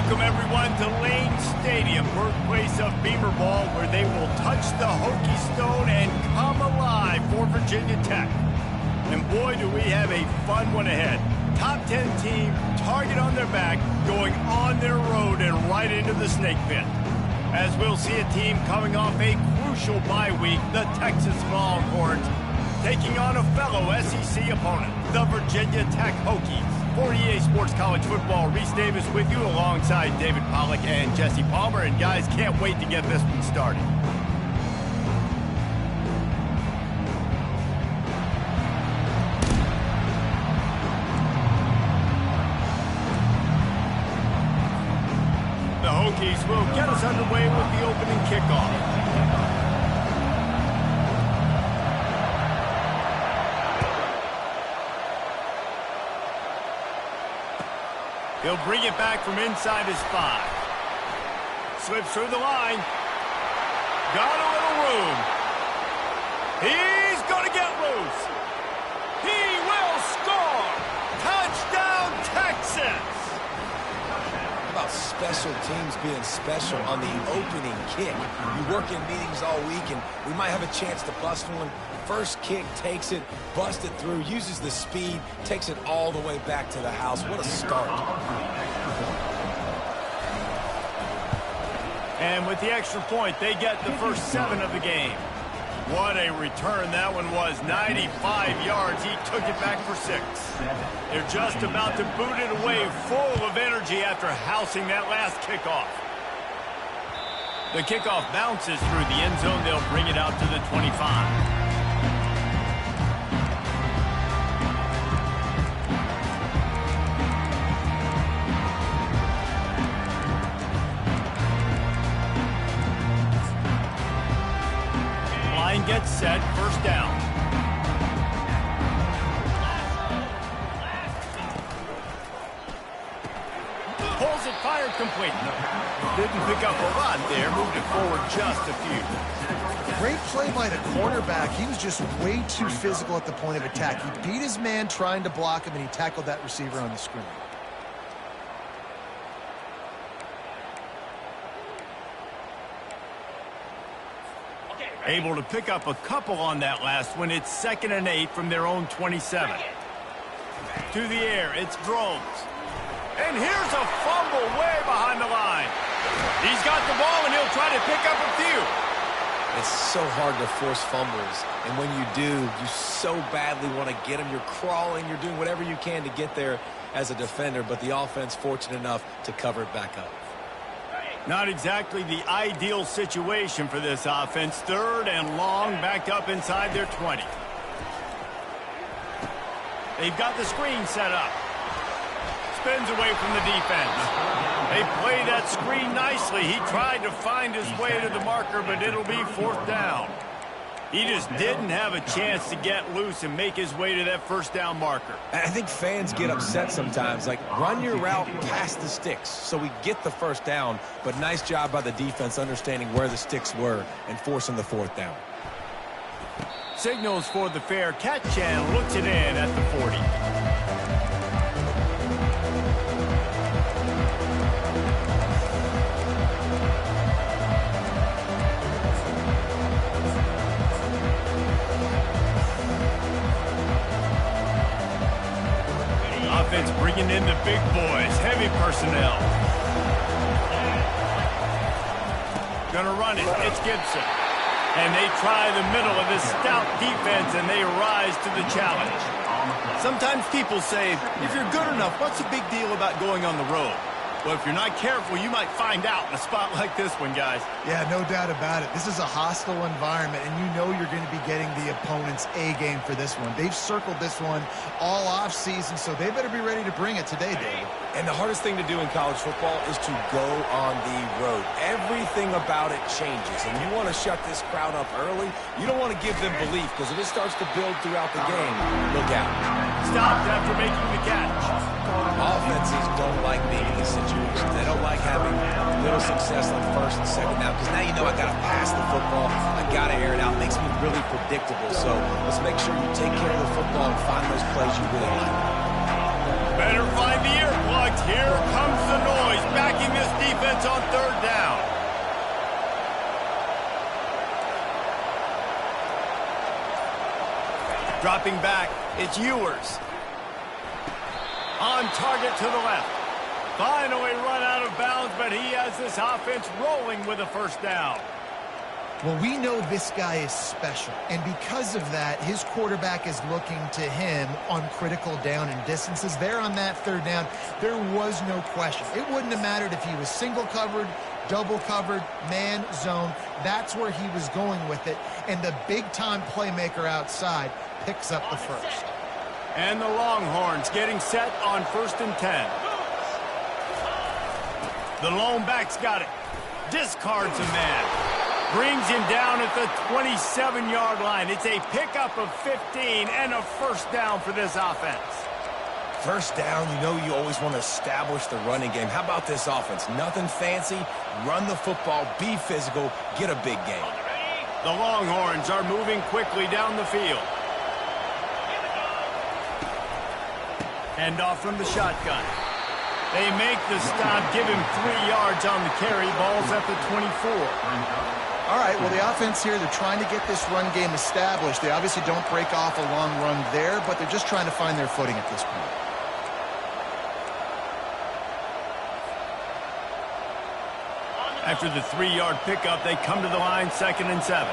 Welcome, everyone, to Lane Stadium, birthplace of Beamer Ball, where they will touch the Hokie Stone and come alive for Virginia Tech. And boy, do we have a fun one ahead. Top 10 team, target on their back, going on their road and right into the snake pit. As we'll see a team coming off a crucial bye week, the Texas Longhorns, taking on a fellow SEC opponent, the Virginia Tech Hokies. For EA Sports College Football, Reese Davis with you alongside David Pollack and Jesse Palmer. And guys, can't wait to get this one started. The Hokies will get us underway with the opening kickoff. He'll bring it back from inside his 5. Slips through the line. Got a little room. He's going to get loose. He will score. Touchdown, Texas. How about special teams being special on the opening kick? You work in meetings all week, and we might have a chance to bust one. First kick, takes it, busts it through, uses the speed, takes it all the way back to the house. What a start. And with the extra point, they get the first 7 of the game. What a return that one was. 95 yards. He took it back for 6. They're just about to boot it away, full of energy after housing that last kickoff. The kickoff bounces through the end zone. They'll bring it out to the 25. Gets set, first down. Pulls it, fired, complete. Didn't pick up a lot there, moved it forward just a few. Great play by the cornerback. He was just way too physical at the point of attack. He beat his man trying to block him, and he tackled that receiver on the screen. Able to pick up a couple on that last one. It's 2nd and 8 from their own 27. To the air, it's Drones. And here's a fumble way behind the line. He's got the ball, and he'll try to pick up a few. It's so hard to force fumbles, and when you do, you so badly want to get them. You're crawling, you're doing whatever you can to get there as a defender, but the offense fortunate enough to cover it back up. Not exactly the ideal situation for this offense. 3rd and long, backed up inside their 20. They've got the screen set up. Spins away from the defense. They play that screen nicely. He tried to find his way to the marker, but it'll be 4th down. He just didn't have a chance to get loose and make his way to that first down marker. I think fans get upset sometimes. Like, run your route past the sticks so we get the first down. But nice job by the defense understanding where the sticks were and forcing the 4th down. Signals for the fair catch and looks it in at the 40. Offense bringing in the big boys, heavy personnel. Gonna run it, it's Gibson. And they try the middle of this stout defense, and they rise to the challenge. Sometimes people say, if you're good enough, what's the big deal about going on the road? Well, if you're not careful, you might find out in a spot like this one, guys. Yeah, no doubt about it. This is a hostile environment, and you know you're going to be getting the opponent's A-game for this one. They've circled this one all off-season, so they better be ready to bring it today, David. And the hardest thing to do in college football is to go on the road. Everything about it changes, and you want to shut this crowd up early. You don't want to give them belief, because if it starts to build throughout the game, look out. Stopped after making the catch. Offenses don't like being in this situation. They don't like having little success on 1st and 2nd down, because now you know I got to pass the football. I got to air it out. It makes me really predictable. So let's make sure you take care of the football and find those plays you really like. Better find the earplugs. Here comes the noise. Backing this Dropping back, it's Ewers. On target to the left. Finally run out of bounds, but he has this offense rolling with a first down. Well, we know this guy is special, and because of that, his quarterback is looking to him on critical down and distances. There on that third down, there was no question. It wouldn't have mattered if he was single covered, double covered, man, zone. That's where he was going with it, and the big-time playmaker outside picks up the first. And the Longhorns getting set on 1st and 10. The lone back's got it. Discards a man. Brings him down at the 27-yard line. It's a pickup of 15 and a first down for this offense. First down, you know you always want to establish the running game. How about this offense? Nothing fancy. Run the football, be physical, get a big gain. The Longhorns are moving quickly down the field. Hand off from the shotgun. They make the stop, give him 3 yards on the carry. Ball's at the 24. All right, well, the offense here, they're trying to get this run game established. They obviously don't break off a long run there, but they're just trying to find their footing at this point. After the 3-yard pickup, they come to the line, 2nd and 7.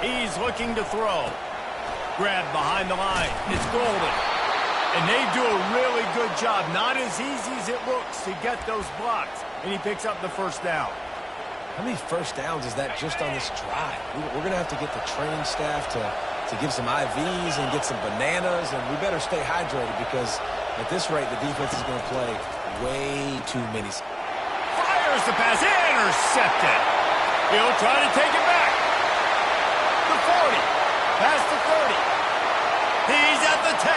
He's looking to throw. Grabbed behind the line. It's Golden. And they do a really good job. Not as easy as it looks to get those blocks. And he picks up the first down. How many first downs is that just on this drive? We're going to have to get the training staff to give some IVs and get some bananas, and we better stay hydrated because at this rate, the defense is going to play way too many. Fires the pass. Intercepted. He'll try to take it back. The 40. Past the 30. He's at the 10.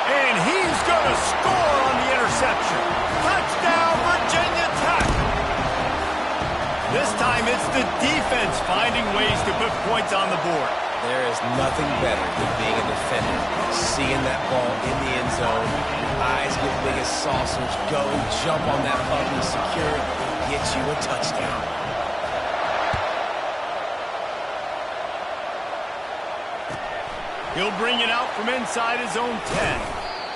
And he's going to score on the interception. Touchdown, Virginia Tech. This time it's the defense finding ways to put points on the board. There is nothing better than being a defender. Seeing that ball in the end zone, your eyes get big as saucers, go, jump on that puppy, secure it, get you a touchdown. He'll bring it out from inside his own 10.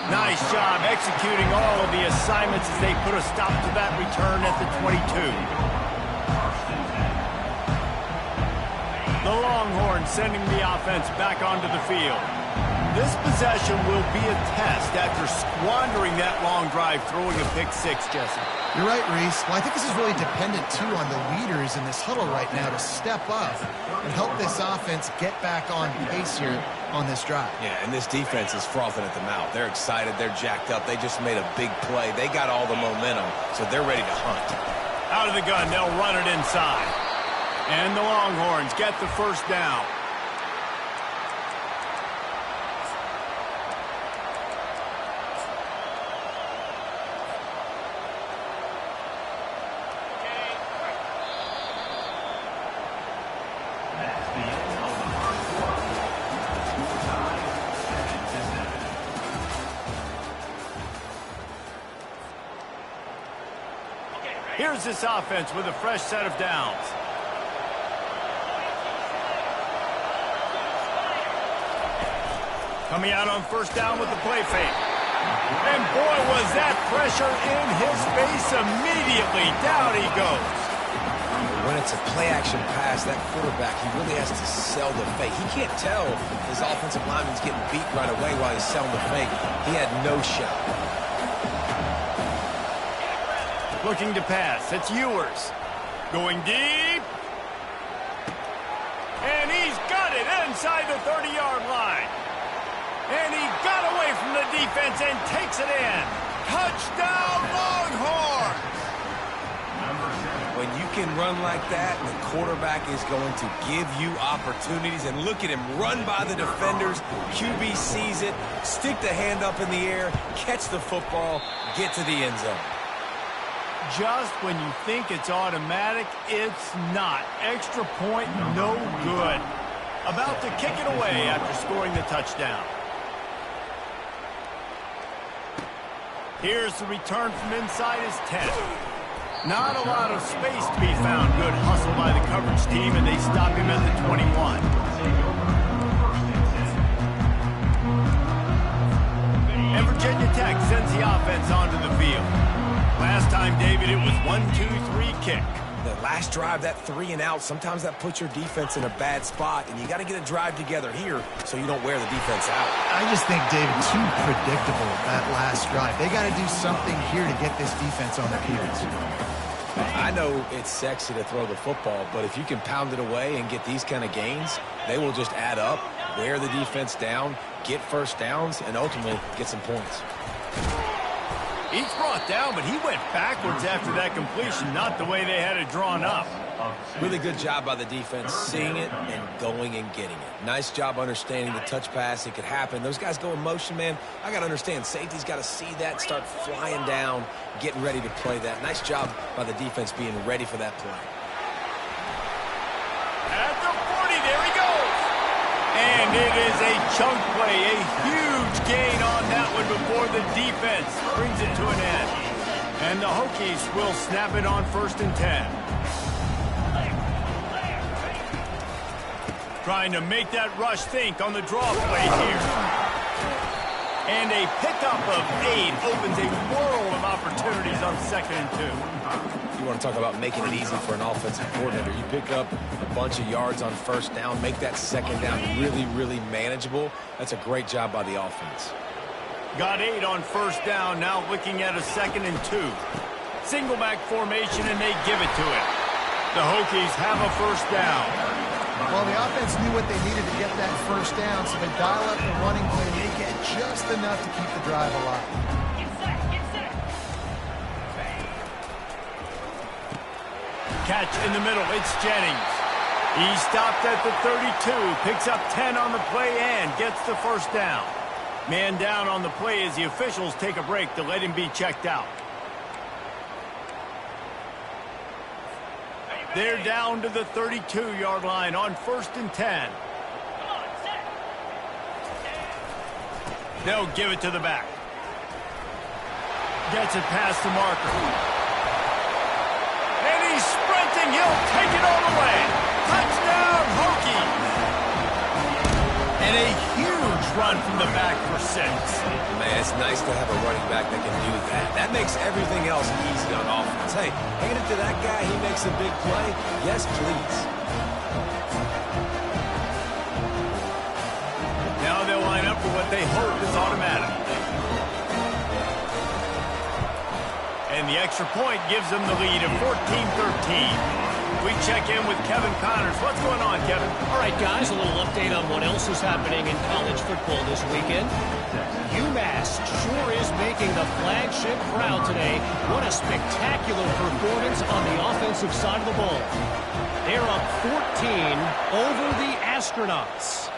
Nice job executing all of the assignments as they put a stop to that return at the 22. The Longhorns sending the offense back onto the field. This possession will be a test after squandering that long drive, throwing a pick 6, Jesse. You're right, Reese. Well, I think this is really dependent, too, on the leaders in this huddle right now to step up and help this offense get back on pace here on this drive. Yeah, and this defense is frothing at the mouth. They're excited. They're jacked up. They just made a big play. They got all the momentum, so they're ready to hunt. Out of the gun, they'll run it inside. And the Longhorns get the first down. Here's this offense with a fresh set of downs. Coming out on first down with the play fake. And boy, was that pressure in his face immediately. Down he goes. When it's a play-action pass, that quarterback, he really has to sell the fake. He can't tell his offensive lineman's getting beat right away while he's selling the fake. He had no shot. Looking to pass. It's Ewers. Going deep. And he's got it inside the 30-yard line. And he got away from the defense and takes it in. Touchdown, Longhorns! When you can run like that, the quarterback is going to give you opportunities. And look at him run by the defenders. QB sees it, stick the hand up in the air, catch the football, get to the end zone. Just when you think it's automatic, it's not. Extra point, no good. About to kick it away after scoring the touchdown. Here's the return from inside his 10. Not a lot of space to be found. Good hustle by the coverage team, and they stop him at the 21. quarterback sends the offense onto the field. Last time, David, it was 1-2-3 kick. The last drive, that 3 and out, sometimes that puts your defense in a bad spot, and you got to get a drive together here so you don't wear the defense out. I just think, David, too predictable that last drive. They got to do something here to get this defense on their heels. I know it's sexy to throw the football, but if you can pound it away and get these kind of gains, they will just add up, wear the defense down, get first downs, and ultimately get some points. He's brought down, but he went backwards after that completion, not the way they had it drawn up. Really good job by the defense, seeing it and going and getting it. Nice job understanding the touch pass. It could happen. Those guys go in motion, man. I got to understand, safety's got to see that, start flying down, getting ready to play that. Nice job by the defense being ready for that play. At the 40, there he goes. And it is a chunk play, a huge gain on that one before the defense brings it to an end. And the Hokies will snap it on 1st and 10. Trying to make that rush think on the draw play here. And a pickup of 8 opens a world of opportunities on 2nd and 2. You want to talk about making it easy for an offensive coordinator. You pick up a bunch of yards on 1st down, make that 2nd down really, really manageable. That's a great job by the offense. Got 8 on 1st down, now looking at a 2nd and 2. Single back formation, and they give it to it. The Hokies have a 1st down. Well, the offense knew what they needed to get that 1st down, so they dial up the running play and they get just enough to keep the drive alive. Catch in the middle, it's Jennings. He stopped at the 32, picks up 10 on the play and gets the 1st down. Man down on the play as the officials take a break to let him be checked out. They're down to the 32-yard line on 1st and 10. They'll give it to the back. Gets it past the marker. And he's sprinting. He'll take it all the way. Touchdown, Hokies. And a huge run from the back for 6. Man, it's nice to have a running back that can do that. That makes everything else easy on offense. Hey, hand it to that guy. He makes a big play. Yes, please. Now they'll line up for what they hope is automatic. And the extra point gives them the lead of 14-13. We check in with Kevin Connors. What's going on, Kevin? All right, guys, a little update on what else is happening in college football this weekend. UMass sure is making the flagship proud today. What a spectacular performance on the offensive side of the ball. They're up 14 over the Astronauts.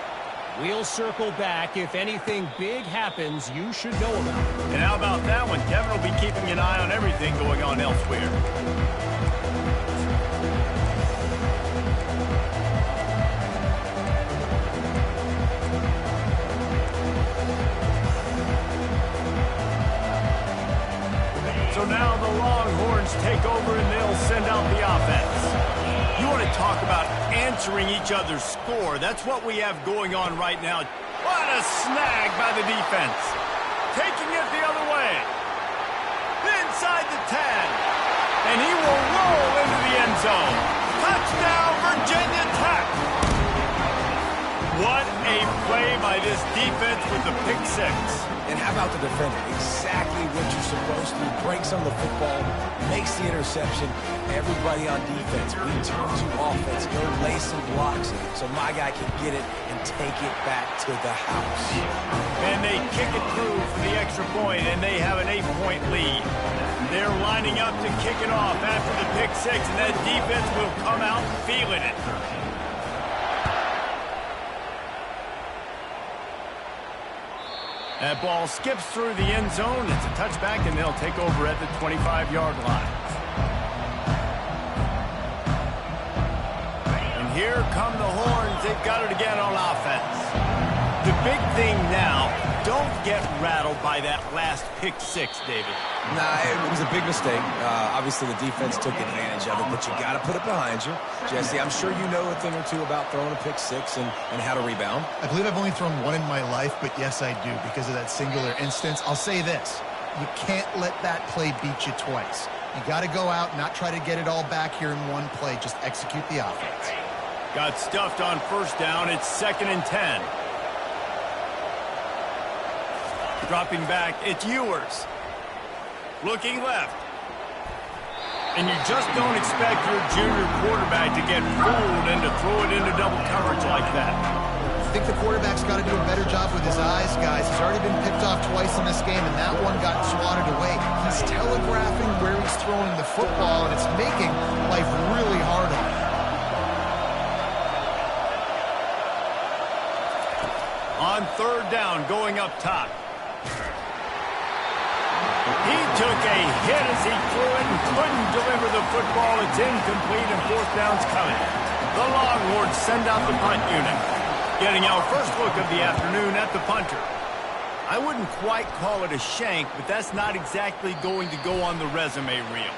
We'll circle back. If anything big happens, you should know about it. And how about that one? Kevin will be keeping an eye on everything going on elsewhere. So now the Longhorns take over and they'll send out the offense. You want to talk about answering each other's score. That's what we have going on right now. What a snag by the defense. Taking it the other way. Inside the 10. And he will roll into the end zone. Touchdown, Virginia Tech. What a play by this defense with the pick 6. And how about the defender? Exactly what you're supposed to do. Breaks on the football, makes the interception. Everybody on defense, we turn to offense, go lay some blocks so my guy can get it and take it back to the house. And they kick it through for the extra point, and they have an 8-point lead. They're lining up to kick it off after the pick 6, and that defense will come out feeling it. That ball skips through the end zone. It's a touchback, and they'll take over at the 25-yard line. And here come the Horns. They've got it again on offense. The big thing now don't get rattled by that last pick six, David. Nah, it was a big mistake. Obviously, the defense took advantage of it, but you got to put it behind you. Jesse, I'm sure you know a thing or two about throwing a pick six and how to rebound. I believe I've only thrown one in my life, but yes, I do because of that singular instance. I'll say this. You can't let that play beat you twice. You got to go out, not try to get it all back here in one play. Just execute the offense. Got stuffed on first down. It's 2nd and 10. Dropping back, it's Ewers. Looking left. And you just don't expect your junior quarterback to get fooled and to throw it into double coverage like that. I think the quarterback's got to do a better job with his eyes, guys. He's already been picked off twice in this game, and that one got swatted away. He's telegraphing where he's throwing the football, and it's making life really hard on him. On third down, going up top. He took a hit as he threw it and couldn't deliver the football. It's incomplete and fourth down's coming. The Longhorns send out the punt unit. Getting our first look of the afternoon at the punter. I wouldn't quite call it a shank, but that's not exactly going to go on the resume reel.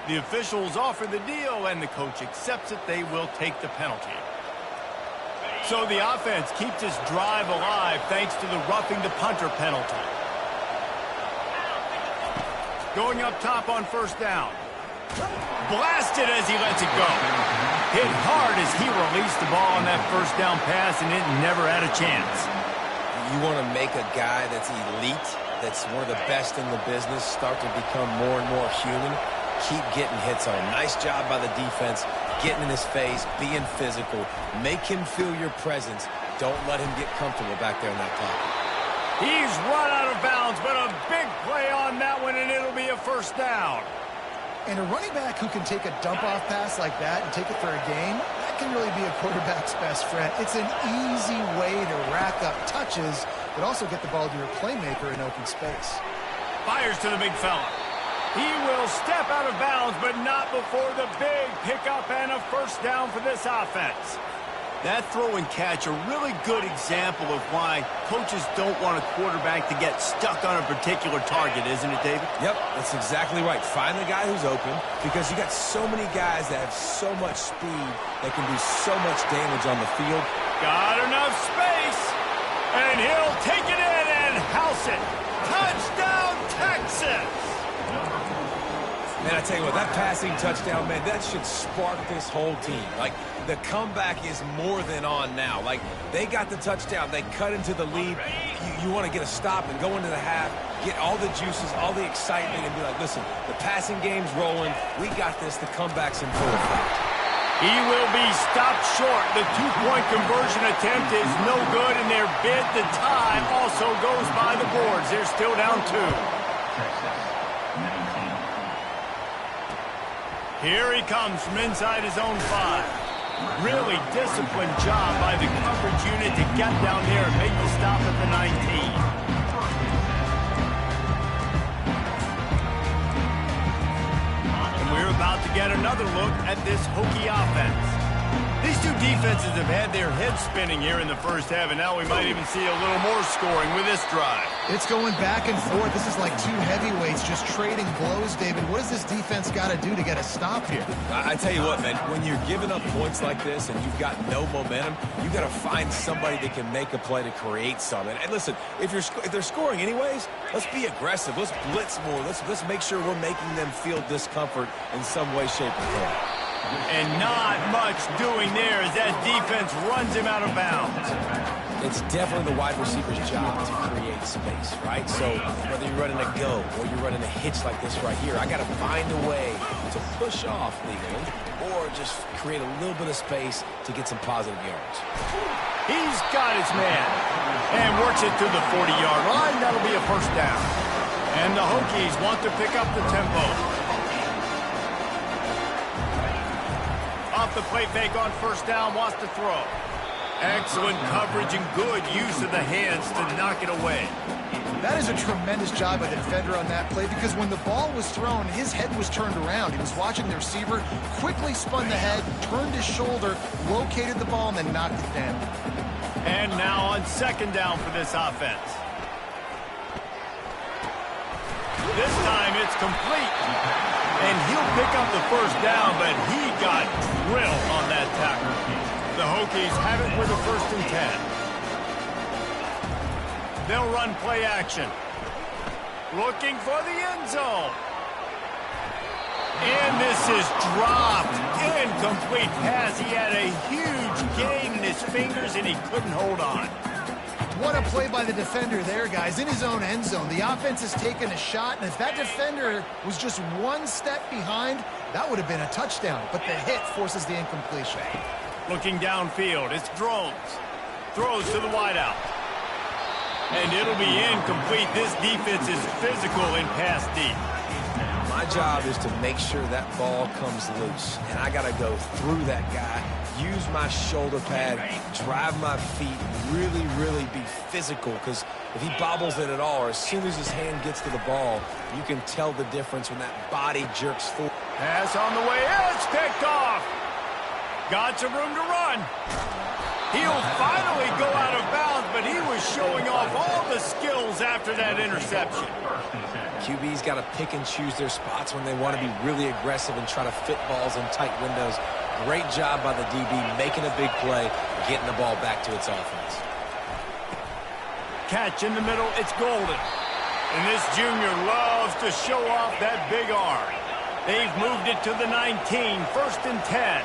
The officials offer the deal, and the coach accepts it. They will take the penalty. So the offense keeps its drive alive thanks to the roughing the punter penalty. Going up top on first down. Blasted as he lets it go. Hit hard as he released the ball on that first down pass, and it never had a chance. You want to make a guy that's elite, that's one of the best in the business, start to become more and more human. Keep getting hits on him. Nice job by the defense, getting in his face, being physical. Make him feel your presence. Don't let him get comfortable back there in that pocket. He's run out of bounds, but a big play on that one, and it'll be a first down. And a running back who can take a dump-off pass like that and take it for a gain, that can really be a quarterback's best friend. It's an easy way to rack up touches, but also get the ball to your playmaker in open space. Fires to the big fella. He will step out of bounds, but not before the big pickup and a first down for this offense. That throw and catch, a really good example of why coaches don't want a quarterback to get stuck on a particular target, isn't it, David? Yep, that's exactly right. Find the guy who's open, because you got so many guys that have so much speed that can do so much damage on the field. Got enough space, and he'll take it in and house it. Touchdown, Texas! Man, I tell you what, that passing touchdown, man, that should spark this whole team. Like, the comeback is more than on now. Like, they got the touchdown. They cut into the lead. You want to get a stop and go into the half, get all the juices, all the excitement, and be like, listen, the passing game's rolling. We got this. The comeback's in full effect. He will be stopped short. The two-point conversion attempt is no good, and their bid to tie also goes by the boards. They're still down 2. Here he comes from inside his own 5. Really disciplined job by the coverage unit to get down there and make the stop at the 19. And we're about to get another look at this Hokie offense. These two defenses have had their heads spinning here in the first half, and now we might even see a little more scoring with this drive. It's going back and forth. This is like two heavyweights just trading blows, David. What does this defense got to do to get a stop here? I tell you what, man, when you're giving up points like this and you've got no momentum, you got to find somebody that can make a play to create something. And listen, if they're scoring anyways, let's be aggressive. Let's blitz more. Let's make sure we're making them feel discomfort in some way, shape, or form. And not much doing there as that defense runs him out of bounds. It's definitely the wide receiver's job to create space, right? So whether you're running a go or you're running a hitch like this right here, I got to find a way to push off legally or just create a little bit of space to get some positive yards. He's got his man and works it to the 40-yard line. That'll be a first down. And the Hokies want to pick up the tempo. Off the play fake on first down, wants to throw. Excellent coverage and good use of the hands to knock it away. That is a tremendous job by the defender on that play because when the ball was thrown, his head was turned around. He was watching the receiver, quickly spun the head, turned his shoulder, located the ball, and then knocked it down. And now on second down for this offense. This time it's complete. And he'll pick up the first down, but he got drilled on that tackle. The Hokies have it with a 1st and 10. They'll run play action. Looking for the end zone. And this is dropped. Incomplete pass. He had a huge gain in his fingers, and he couldn't hold on. What a play by the defender there, guys. In his own end zone, the offense has taken a shot, and if that defender was just one step behind, that would have been a touchdown. But the hit forces the incompletion. Looking downfield, it's Drones. Throws to the wideout. And it'll be incomplete. This defense is physical in pass deep. My job is to make sure that ball comes loose, and I got to go through that guy, use my shoulder pad, drive my feet, really be physical, because if he bobbles it at all, or as soon as his hand gets to the ball, you can tell the difference when that body jerks forward. Pass on the way. It's picked off. Got some room to run. He'll finally go out of bounds, but he was showing off all the skills after that interception. QB's got to pick and choose their spots when they want to be really aggressive and try to fit balls in tight windows. Great job by the DB making a big play, getting the ball back to its offense. Catch in the middle, it's Golden. And this junior loves to show off that big arm. They've moved it to the 19, 1st and 10.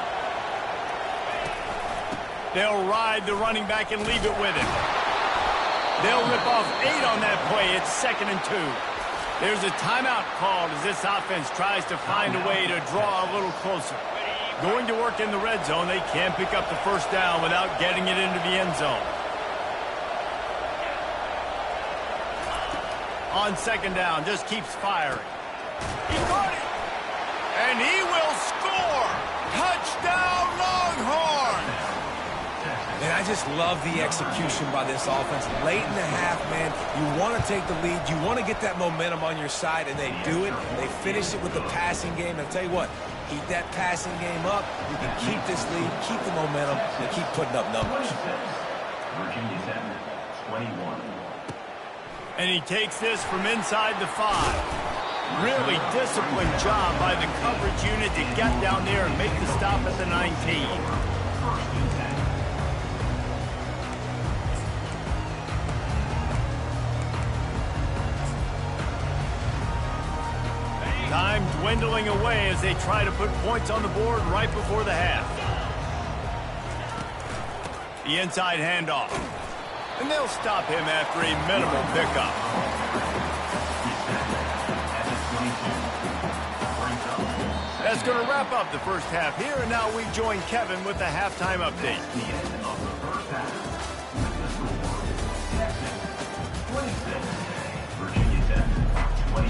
They'll ride the running back and leave it with him. They'll rip off 8 on that play. It's 2nd and 2. There's a timeout called as this offense tries to find a way to draw a little closer. Going to work in the red zone. They can't pick up the first down without getting it into the end zone. On second down, just keeps firing. He caught it. And he will score. Touchdown, Longhorns. And I just love the execution by this offense. Late in the half, man, you want to take the lead. You want to get that momentum on your side, and they do it. They finish it with the passing game. And I'll tell you what, keep that passing game up. You can keep this lead, keep the momentum, and keep putting up numbers. Virginia Tech, 21. And he takes this from inside the 5. Really disciplined job by the coverage unit to get down there and make the stop at the 19. Time dwindling away as they try to put points on the board right before the half. The inside handoff. And they'll stop him after a minimal pickup. That's going to wrap up the first half here, and now we join Kevin with the halftime update.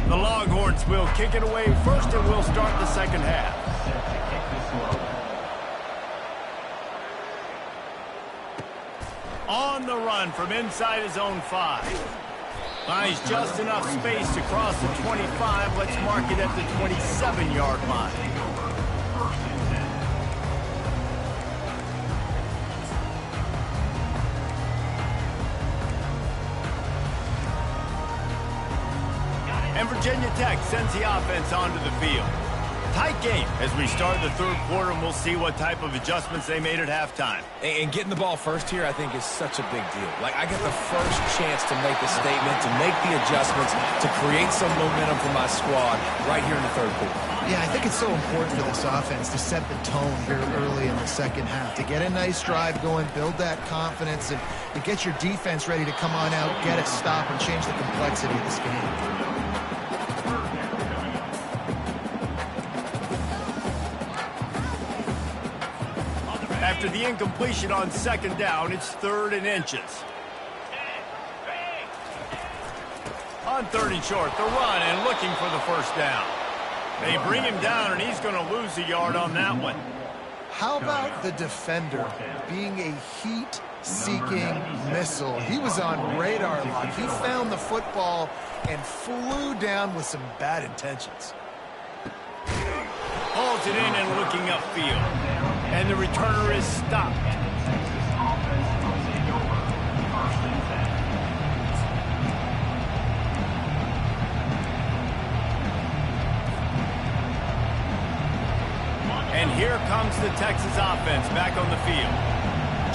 The Longhorns will kick it away first, and we'll start the second half. On the run from inside his own 5. Finds just enough space to cross the 25. Let's mark it at the 27-yard line. And Virginia Tech sends the offense onto the field. Tight game as we start the third quarter, and we'll see what type of adjustments they made at halftime. And getting the ball first here, I think, is such a big deal. Like, I get the first chance to make a statement, to make the adjustments, to create some momentum for my squad right here in the third quarter. Yeah, I think it's so important for this offense to set the tone here early in the second half, to get a nice drive going, build that confidence, and get your defense ready to come on out, get a stop, and change the complexity of this game. After the incompletion on second down, it's 3rd and inches. On 3rd and short, the run and looking for the first down. They bring him down, and he's going to lose a yard on that one. How about the defender being a heat-seeking missile? He was on radar lock. He found the football and flew down with some bad intentions. Hauls it in and looking upfield. And the returner is stopped. here comes the Texas offense back on the field.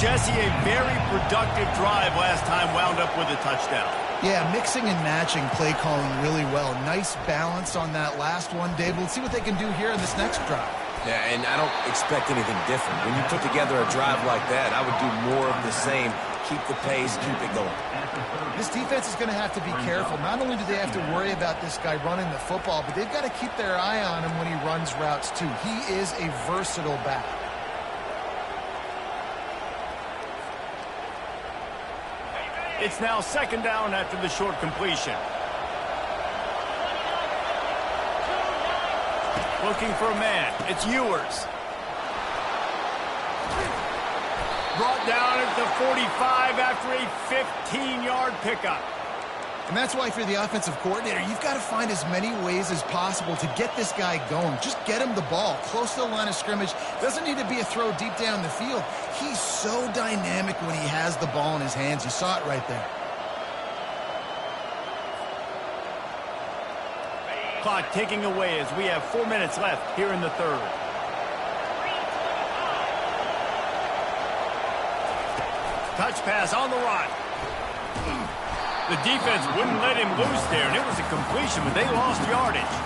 Jesse, a very productive drive last time wound up with a touchdown. Yeah, mixing and matching play calling really well. Nice balance on that last one, Dave. We'll see what they can do here in this next drive. Yeah, and I don't expect anything different. When you put together a drive like that, I would do more of the same. Keep the pace, keep it going. This defense is going to have to be careful. Not only do they have to worry about this guy running the football, but they've got to keep their eye on him when he runs routes too. He is a versatile back. It's now second down after the short completion. Looking for a man. It's Ewers. Brought down at the 45 after a 15-yard pickup. And that's why, if you're the offensive coordinator, you've got to find as many ways as possible to get this guy going. Just get him the ball close to the line of scrimmage. Doesn't need to be a throw deep down the field. He's so dynamic when he has the ball in his hands. You saw it right there. Clock ticking away as we have 4 minutes left here in the third. Touch pass on the run. The defense wouldn't let him loose there, and it was a completion, but they lost yardage.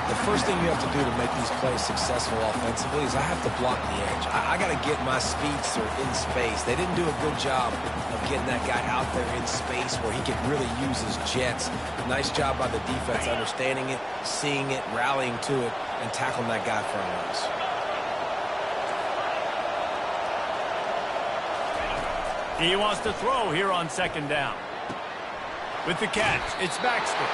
The first thing you have to do to make these plays successful offensively is I have to block the edge. I got to get my speedster in space. They didn't do a good job of getting that guy out there in space where he could really use his jets. Nice job by the defense understanding it, seeing it, rallying to it, and tackling that guy for a loss. He wants to throw here on second down. With the catch, it's Baxter.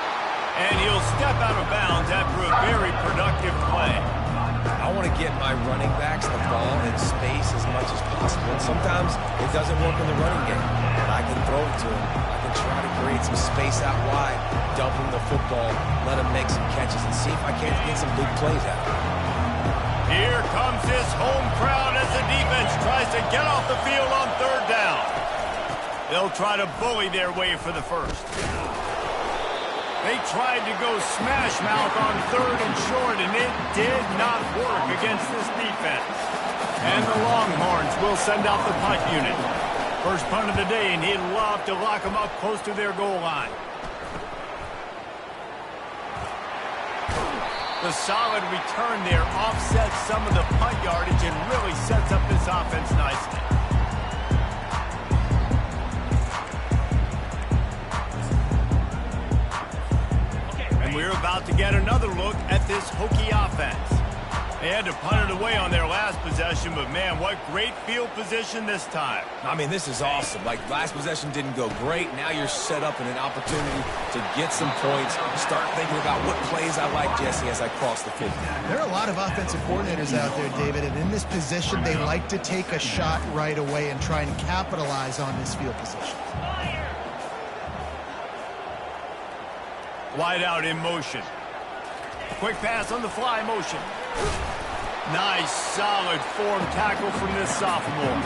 And he'll step out of bounds after a very productive play. I want to get my running backs the ball in space as much as possible. And sometimes it doesn't work in the running game. But I can throw it to him. I can try to create some space out wide, dump him the football, let him make some catches, and see if I can't get some big plays out of him. Here comes this home crowd as the defense tries to get off the field on third down. They'll try to bully their way for the first. They tried to go smash mouth on third and short, and it did not work against this defense. And the Longhorns will send out the punt unit. First punt of the day, and he'd love to lock them up close to their goal line. The solid return there offsets some of the punt yardage and really sets up this offense nicely. And we're about to get another look at this Hokie offense. They had to punt it away on their last possession, but man, what great field position this time. I mean, this is awesome. Like, last possession didn't go great. Now you're set up in an opportunity to get some points. Start thinking about what plays I like, Jesse, as I cross the field. There are a lot of offensive coordinators out there, David, and in this position, they like to take a shot right away and try and capitalize on this field position. Wide out in motion. Quick pass on the fly motion. Nice, solid form tackle from this sophomore.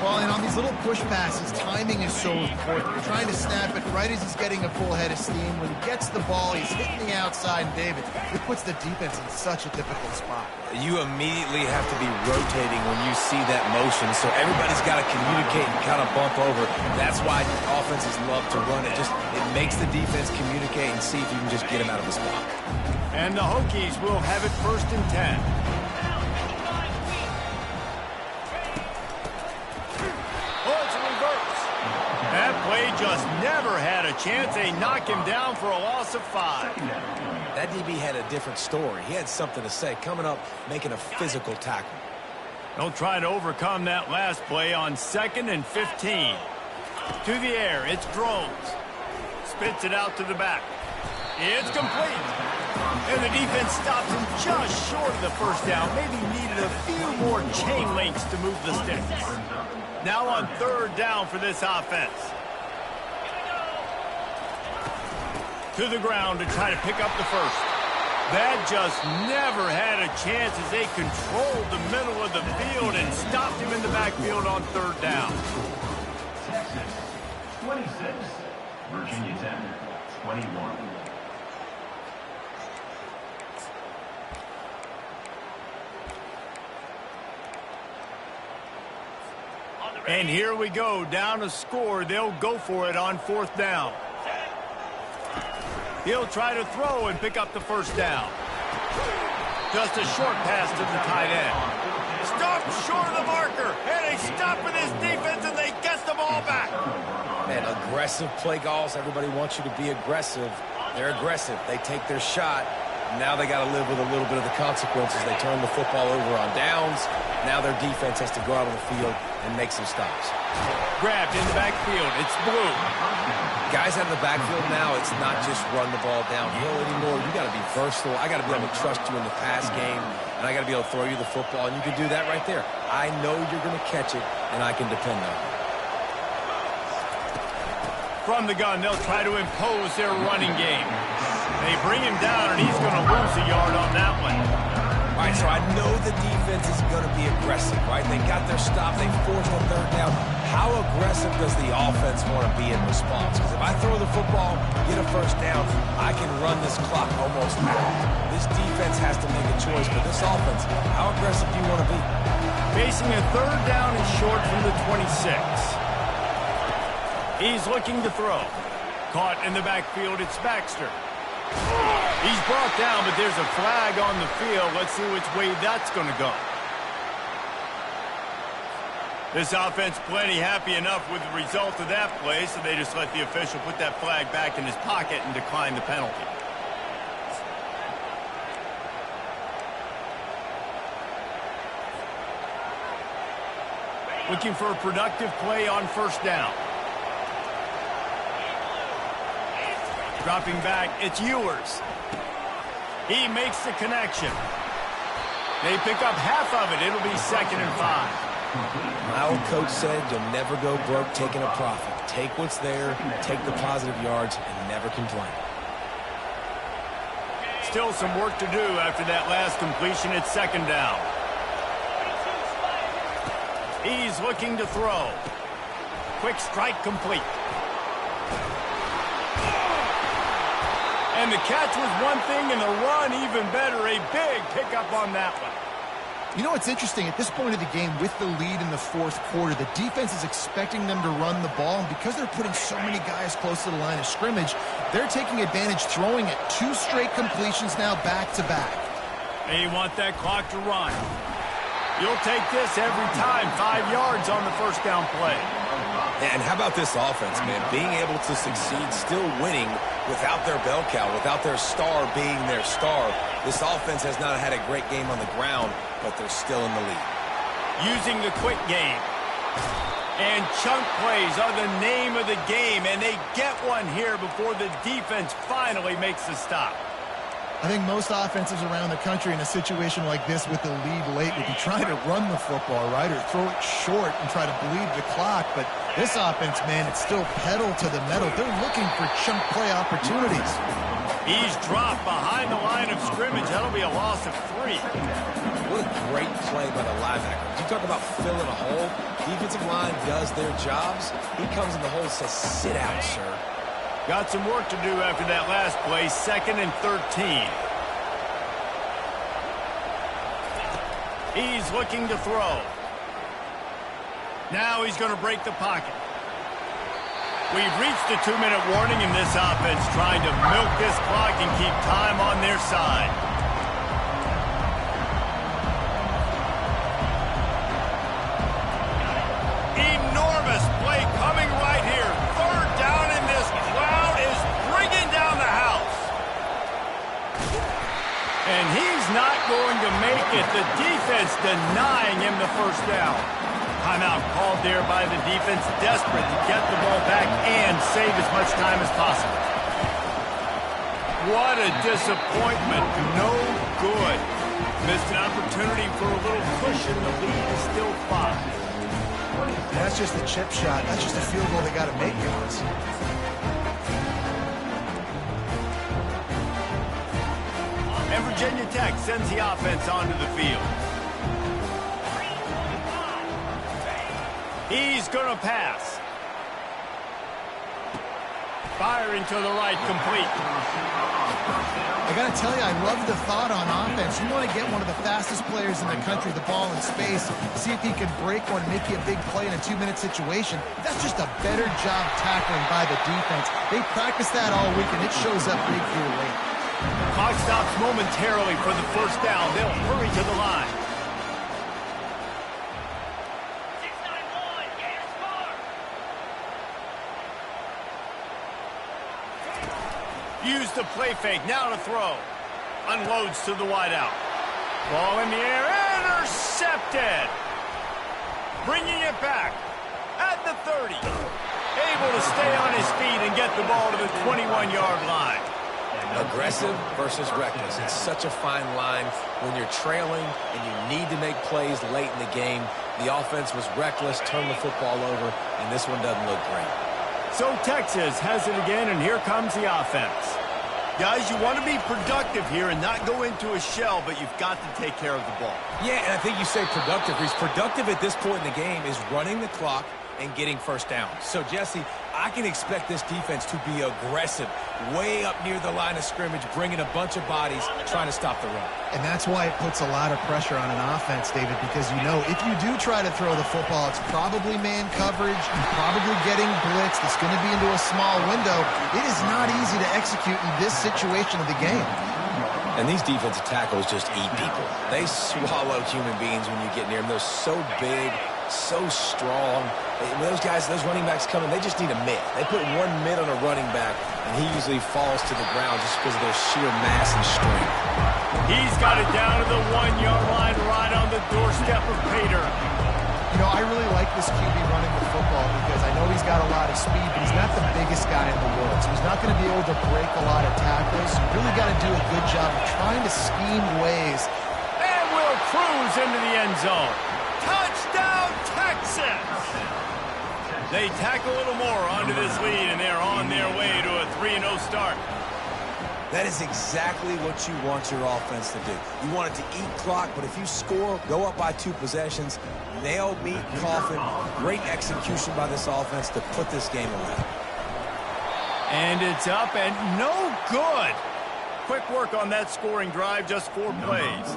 Well, and on these little push passes, timing is so important. You're trying to snap it right as he's getting a full head of steam. When he gets the ball, he's hitting the outside, and David, it puts the defense in such a difficult spot. You immediately have to be rotating when you see that motion, so everybody's got to communicate and kind of bump over. That's why offenses love to run it. It makes the defense communicate and see if you can just get him out of the spot. And the Hokies will have it 1st and 10. That play just never had a chance. They knock him down for a loss of 5. That DB had a different story. He had something to say, coming up, making a physical tackle. They'll try to overcome that last play on 2nd and 15. To the air, it's Drones. Spits it out to the back. It's complete. And the defense stops him just short of the first down. Maybe needed a few more chain links to move the sticks. Now on 3rd down for this offense. To the ground to try to pick up the first. That just never had a chance as they controlled the middle of the field and stopped him in the backfield on 3rd down. Texas, 26. Virginia Tech, 21. And here we go, down a score. They'll go for it on 4th down. He'll try to throw and pick up the 1st down. Just a short pass to the tight end. Stopped short of the marker, and they stop with his defense, and they get the ball back. Man, aggressive play calls. Everybody wants you to be aggressive. They're aggressive. They take their shot. Now they got to live with a little bit of the consequences. They turn the football over on downs. Now their defense has to go out on the field and make some stops. Grabbed in the backfield. It's Blue. Guys out of the backfield now, it's not just run the ball downhill anymore. You got to be versatile. I got to be able to trust you in the pass game, and I got to be able to throw you the football, and you can do that right there. I know you're going to catch it, and I can depend on it. From the gun, they'll try to impose their running game. They bring him down, and he's going to lose a yard on that one. All right, so I know the defense is going to be aggressive, right? They got their stop. They forced the 3rd down. How aggressive does the offense want to be in response? Because if I throw the football, get a 1st down, I can run this clock almost out. This defense has to make a choice, but this offense, how aggressive do you want to be? Facing a 3rd down and short from the 26. He's looking to throw. Caught in the backfield, it's Baxter. He's brought down, but there's a flag on the field. Let's see which way that's going to go. This offense plenty happy enough with the result of that play, so they just let the official put that flag back in his pocket and decline the penalty. Looking for a productive play on 1st down. Dropping back, it's Ewers. He makes the connection. They pick up half of it. It'll be 2nd and 5. My old coach said you'll never go broke taking a profit. Take what's there, take the positive yards, and never complain. Still some work to do after that last completion. It's 2nd down. He's looking to throw. Quick strike complete. And the catch was one thing, and the run even better. A big pickup on that one. You know what's interesting? At this point of the game, with the lead in the 4th quarter, the defense is expecting them to run the ball, and because they're putting so many guys close to the line of scrimmage, they're taking advantage, throwing it 2 straight completions now back-to-back. They want that clock to run. You'll take this every time. 5 yards on the 1st down play. And how about this offense, man? Being able to succeed, still winning without their bell cow, without their star being their star. This offense has not had a great game on the ground, but they're still in the lead. Using the quick game. And chunk plays are the name of the game, and they get one here before the defense finally makes the stop. I think most offenses around the country in a situation like this with the lead late would be trying to run the football, right, or throw it short and try to bleed the clock. But this offense, man, it's still pedal to the metal. They're looking for chunk play opportunities. He's dropped behind the line of scrimmage. That'll be a loss of 3. What a great play by the linebacker. You talk about filling a hole. Defensive line does their jobs. He comes in the hole and says, sit out, sir. Got some work to do after that last play. 2nd and 13. He's looking to throw. Now he's going to break the pocket. We've reached the 2-minute warning, and this offense trying to milk this clock and keep time on their side. Enormous play coming right here. 3rd down, and this crowd is bringing down the house. And he's not going to make it. The defense denying him the 1st down. Timeout called there by the defense, desperate to get the ball back and save as much time as possible. What a disappointment. No good. Missed an opportunity for a little cushion. The lead is still 5. That's just a chip shot. That's just a field goal they got to make, guys. And Virginia Tech sends the offense onto the field. He's going to pass. Firing to the right, complete. I got to tell you, I love the thought on offense. You want to get one of the fastest players in the country the ball in space, see if he can break one, make you a big play in a 2-minute situation. That's just a better job tackling by the defense. They practice that all week, and it shows up big here late. Clock stops momentarily for the first down. They'll hurry to the line. Use the play fake, now to throw. Unloads to the wideout. Ball in the air, intercepted. Bringing it back at the 30. Able to stay on his feet and get the ball to the 21-yard line. Aggressive versus reckless. It's such a fine line when you're trailing and you need to make plays late in the game. The offense was reckless, turned the football over, and this one doesn't look great. So Texas has it again, and here comes the offense. Guys, you want to be productive here and not go into a shell, but you've got to take care of the ball. Yeah, and I think you say productive. He's productive at this point in the game is running the clock and getting first down. So, Jesse, I can expect this defense to be aggressive, way up near the line of scrimmage, bringing a bunch of bodies, trying to stop the run. And that's why it puts a lot of pressure on an offense, David, because you know if you do try to throw the football, it's probably man coverage, you're probably getting blitzed, it's going to be into a small window. It is not easy to execute in this situation of the game. And these defensive tackles just eat people. They swallow human beings when you get near them. They're so big, so strong. When those guys, those running backs come in, they just need a mid. They put one mid on a running back, and he usually falls to the ground just because of their sheer mass and strength. He's got it down to the 1-yard line, right on the doorstep of Pater. You know, I really like this QB running the football because I know he's got a lot of speed, but he's not the biggest guy in the world, so he's not going to be able to break a lot of tackles. You really got to do a good job of trying to scheme ways. And will cruise into the end zone. Touchdown, Texas! They tack a little more onto this lead, and they're on their way to a 3-0 start. That is exactly what you want your offense to do. You want it to eat clock, but if you score, go up by 2 possessions, nail, meet, coffin. Great execution by this offense to put this game away. And it's up and no good. Quick work on that scoring drive, just 4 plays.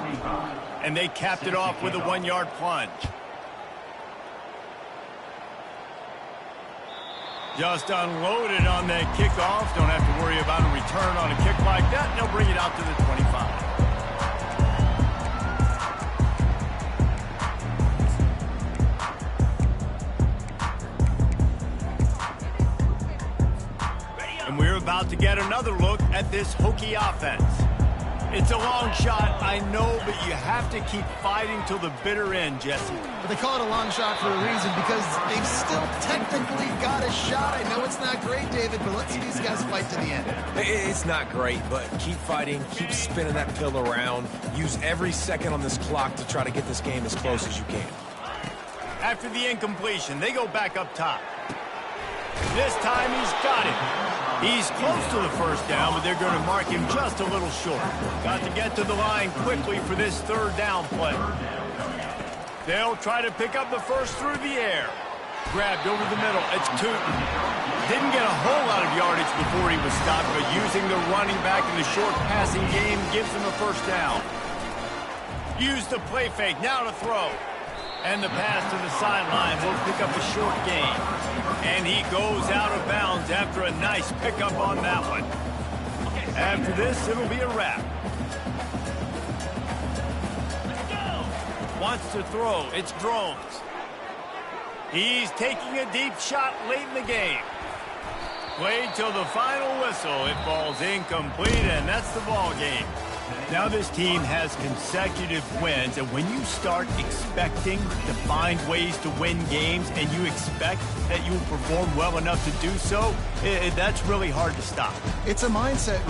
And they capped it off with a 1-yard plunge. Just unloaded on that kickoff. Don't have to worry about a return on a kick like that. And they'll bring it out to the 25. And we're about to get another look at this Hokie offense. It's a long shot, I know, but you have to keep fighting till the bitter end, Jesse. But they call it a long shot for a reason because they've still technically got a shot. I know it's not great, David, but let's see these guys fight to the end. It's not great, but keep fighting, keep spinning that pill around. Use every second on this clock to try to get this game as close as you can. After the incompletion, they go back up top. This time he's got it. He's close to the first down, but they're going to mark him just a little short. Got to get to the line quickly for this 3rd down play. They'll try to pick up the first through the air. Grabbed over the middle. It's Tootin. Didn't get a whole lot of yardage before he was stopped, but using the running back in the short passing game gives him a first down. Use the play fake. Now to throw. And the pass to the sideline will pick up a short gain. And he goes out of bounds after a nice pickup on that one. After this, it'll be a wrap. Wants to throw. It's Drones. He's taking a deep shot late in the game. Played till the final whistle. It falls incomplete, and that's the ball game. Now this team has consecutive wins, and when you start expecting to find ways to win games and you expect that you will perform well enough to do so, that's really hard to stop. It's a mindset.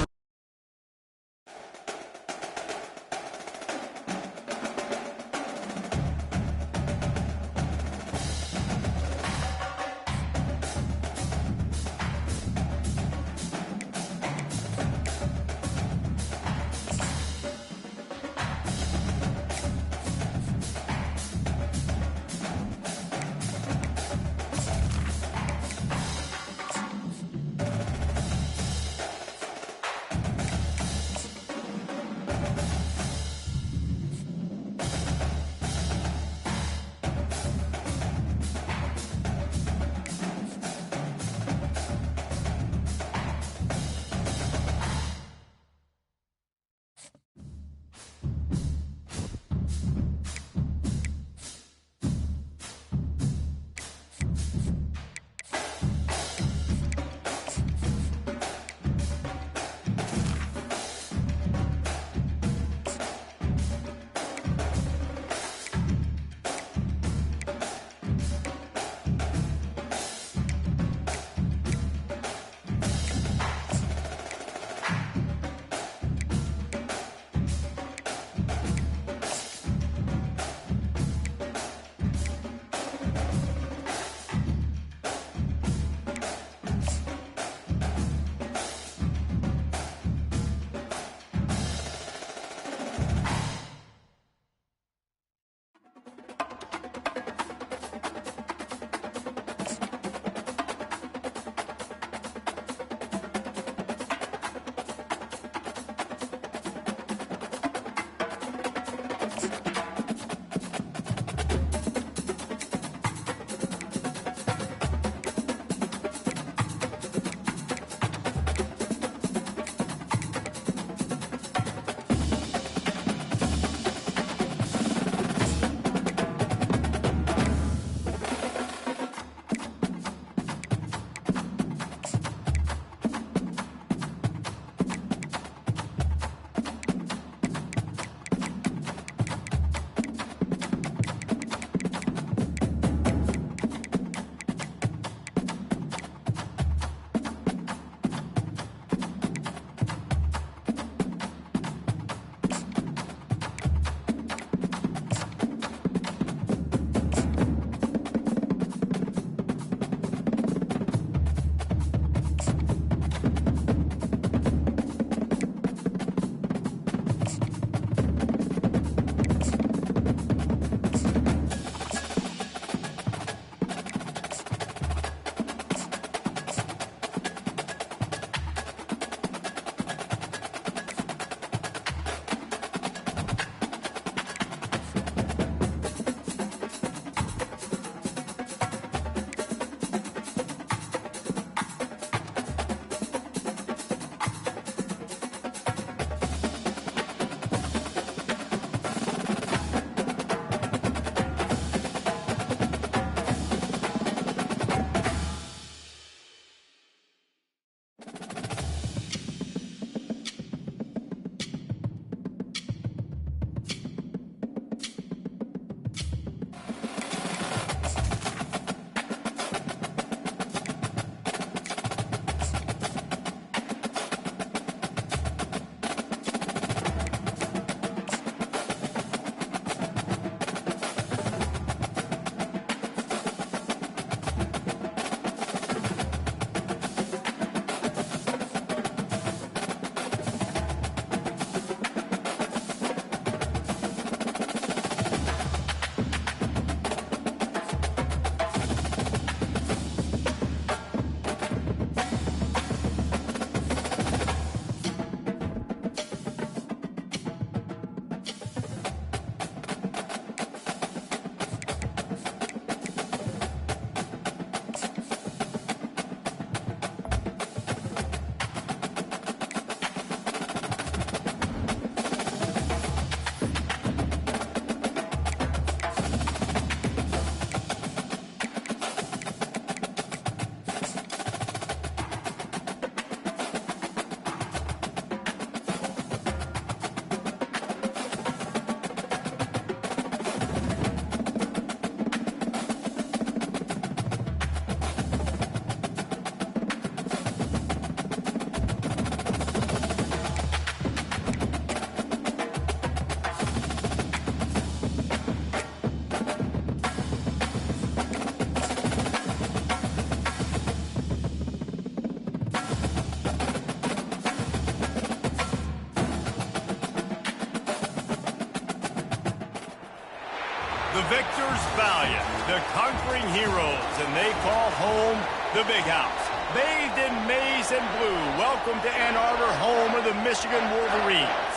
victors valiant, the conquering heroes, and they call home the Big House. Bathed in maize and blue, welcome to Ann Arbor, home of the Michigan Wolverines.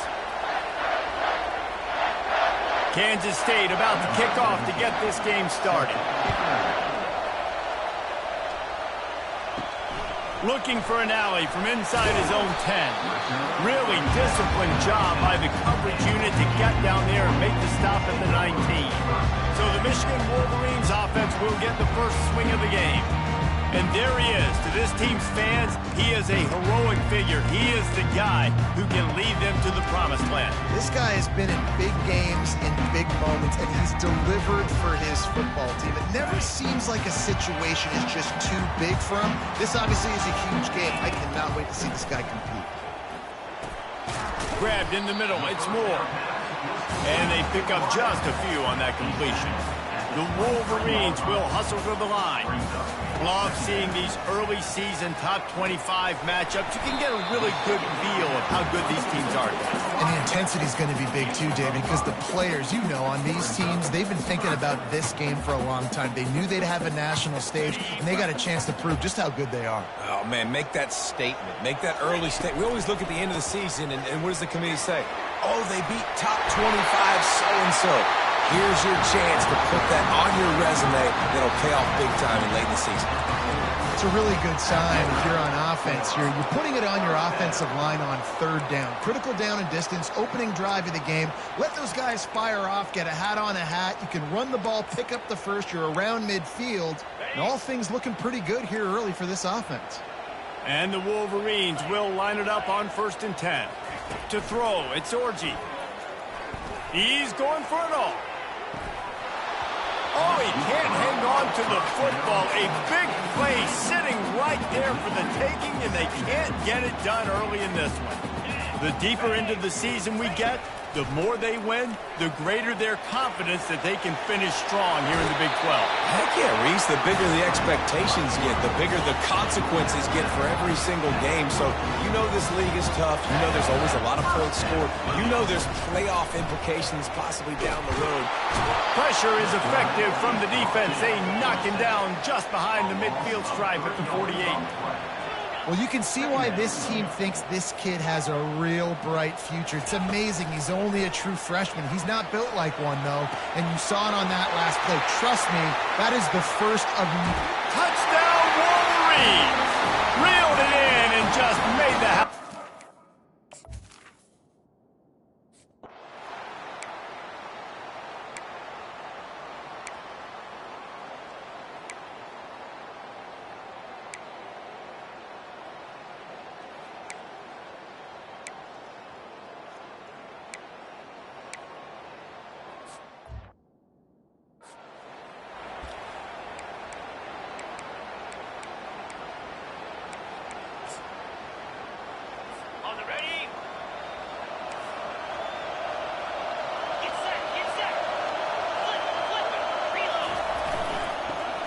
Kansas State about to kick off to get this game started. Looking for an alley from inside his own 10. Really disciplined job by the coverage unit to get down there and make the stop at the 19. So the Michigan Wolverines offense will get the first swing of the game. And there he is. To this team's fans, he is a heroic figure. He is the guy who can lead them to the promised land. This guy has been in big games, in big moments, and he's delivered for his football team. It never seems like a situation is just too big for him. This obviously is a huge game. I cannot wait to see this guy compete. Grabbed in the middle. It's Moore. And they pick up just a few on that completion. The Wolverines will hustle to the line. Love seeing these early season top 25 matchups. You can get a really good feel of how good these teams are. And the intensity is going to be big too, David, because the players, you know, on these teams, they've been thinking about this game for a long time. They knew they'd have a national stage, and they got a chance to prove just how good they are. Oh, man, make that statement. Make that early statement. We always look at the end of the season, and what does the committee say? Oh, they beat top 25 so-and-so. Here's your chance to put that on your resume that'll pay off big time in late in the season. It's a really good sign if you're on offense. You're putting it on your offensive line on third down. Critical down and distance, opening drive of the game. Let those guys fire off, get a hat on a hat. You can run the ball, pick up the first. You're around midfield. And all things looking pretty good here early for this offense. And the Wolverines will line it up on 1st and 10. To throw, it's Orji. He's going for it all. Oh, he can't hang on to the football. A big play sitting right there for the taking, and they can't get it done early in this one. The deeper into the season we get, the more they win, the greater their confidence that they can finish strong here in the Big 12. Heck yeah, Reese. The bigger the expectations get, the bigger the consequences get for every single game. So you know this league is tough. You know there's always a lot of points scored. You know there's playoff implications possibly down the road. Pressure is effective from the defense. They knock him down just behind the midfield stripe at the 48. Well, you can see why this team thinks this kid has a real bright future. It's amazing. He's only a true freshman. He's not built like one, though, and you saw it on that last play. Trust me, that is the first of... Touchdown, Wolverines! Reeled it in and just made the house.